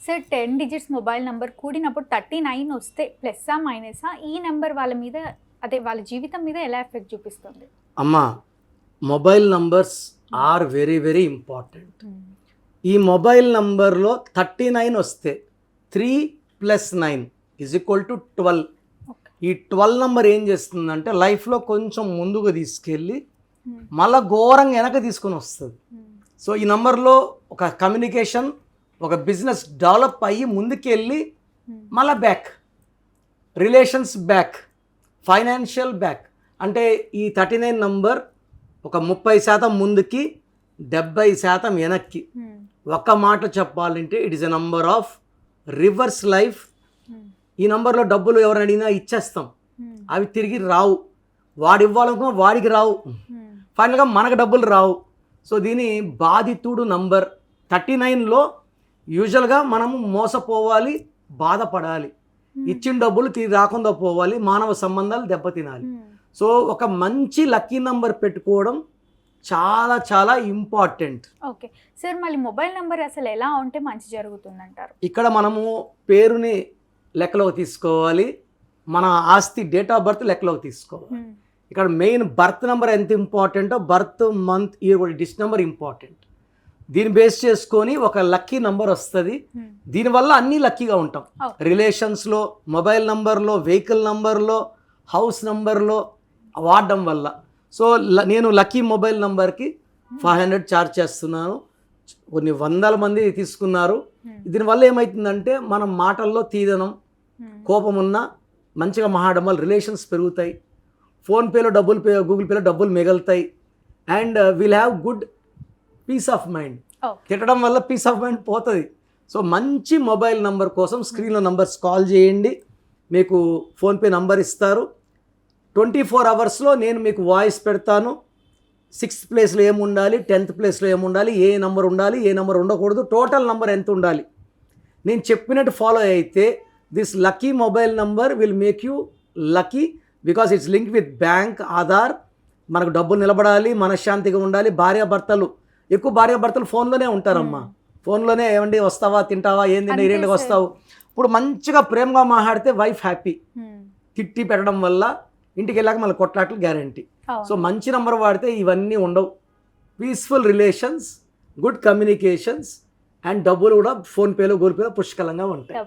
Sir 10 digits mobile number కూడినప్పుడు 39 వస్తే ప్లస్సా మైనసా? ఈ number వాళ్ళ మీద అదే వాళ్ళ జీవితం మీద ఎలా ఎఫెక్ట్ చూపిస్తుంది? అమ్మా, mobile numbers are very very important. ఈ మొబైల్ నంబర్లో 39 వస్తే 3 + 9 = 12. ఈ 12 నంబర్ ఏం చేస్తుందంటే లైఫ్లో కొంచెం ముందుకు తీసుకెళ్ళి మళ్ళీ ఘోరంగా వెనక తీసుకొని వస్తుంది. సో ఈ నంబర్లో ఒక కమ్యూనికేషన్, ఒక బిజినెస్ డెవలప్ అయ్యి ముందుకెళ్ళి మళ్ళీ back, relations back, financial back. అంటే ఈ 39 నంబర్ ఒక 30% ముందుకి, 70% వెనక్కి. ఒక మాట చెప్పాలంటే it is a number of reverse life. ఈ నంబర్లో డబ్బులు ఎవరు అడిగినా ఇచ్చేస్తాం, అవి తిరిగి రావు. వాడు ఇవ్వాలనుకున్నా వాడికి రావు, ఫైనల్గా మనకు డబ్బులు రావు. సో దీని బాధితుడు నంబర్ 39లో యూజువల్గా మనము మోసపోవాలి, బాధపడాలి, ఇచ్చిన డబ్బులు తిరిగి రాకుండా పోవాలి, మానవ సంబంధాలు దెబ్బతినాలి. సో ఒక మంచి లక్కీ నంబర్ పెట్టుకోవడం చాలా చాలా ఇంపార్టెంట్. ఓకే సార్, మళ్ళీ మొబైల్ నంబర్ అసలు ఎలా ఉంటే మంచి జరుగుతుందంటారు? ఇక్కడ మనము పేరుని లెక్కలోకి తీసుకోవాలి, మన ఆస్తి డేట్ ఆఫ్ బర్త్ లెక్కలోకి తీసుకోవాలి. ఇక్కడ మెయిన్ బర్త్ నెంబర్ ఎంత ఇంపార్టెంటో బర్త్, మంత్, ఇయర్ కూడా డిజిట్ నెంబర్ ఇంపార్టెంట్. దీన్ని బేస్ చేసుకొని ఒక లక్కీ నంబర్ వస్తుంది. దీనివల్ల అన్నీ లక్కీగా ఉంటాం. రిలేషన్స్లో, మొబైల్ నంబర్లో, వెహికల్ నంబర్లో, హౌస్ నంబర్లో వాడడం వల్ల. సో నేను లక్కీ మొబైల్ నంబర్కి 500 ఛార్జ్ చేస్తున్నాను. కొన్ని వందల మంది తీసుకున్నారు. దీనివల్ల ఏమవుతుందంటే మనం మాటల్లో తీదనం, కోపం ఉన్నా మంచిగా మాట్లాడడం వల్ల రిలేషన్స్ పెరుగుతాయి. ఫోన్పేలో డబ్బులు, గూగుల్ పేలో డబ్బులు మిగులుతాయి. And will have good peace of mind. తిట్టడం వల్ల పీస్ ఆఫ్ మైండ్ పోతుంది. సో మంచి మొబైల్ నంబర్ కోసం స్క్రీన్లో నంబర్స్ కాల్ చేయండి, మీకు ఫోన్పే నంబర్ ఇస్తారు. 24 అవర్స్లో నేను మీకు వాయిస్ పెడతాను. 6th ప్లేస్లో ఏముండాలి, 10th ప్లేస్లో ఏముండాలి, ఏ నెంబర్ ఉండాలి, ఏ నెంబర్ ఉండకూడదు, టోటల్ నెంబర్ ఎంత ఉండాలి, నేను చెప్పినట్టు ఫాలో అయితే this lucky mobile number will make you lucky. Because it's link with bank, Aadhaar. మనకు డబ్బులు నిలబడాలి, మనశ్శాంతిగా ఉండాలి. భార్యాభర్తలు, ఎక్కువ భార్యాభర్తలు ఫోన్లోనే ఉంటారమ్మా. ఫోన్లోనే ఏమండి వస్తావా, తింటావా, ఏంది ఇంటికి వస్తావు. ఇప్పుడు మంచిగా ప్రేమగా మాట్లాడితే వైఫ్ హ్యాపీ. తిట్టి పెట్టడం వల్ల ఇంటికి వెళ్ళాక మళ్ళీ కొట్లాట్లు గ్యారంటీ. సో మంచి నంబర్ వాడితే ఇవన్నీ ఉండవు. Peaceful relations, good communications and డబ్బులు కూడా ఫోన్పేలో, గూగుల్ పేలో పుష్కలంగా ఉంటాయి.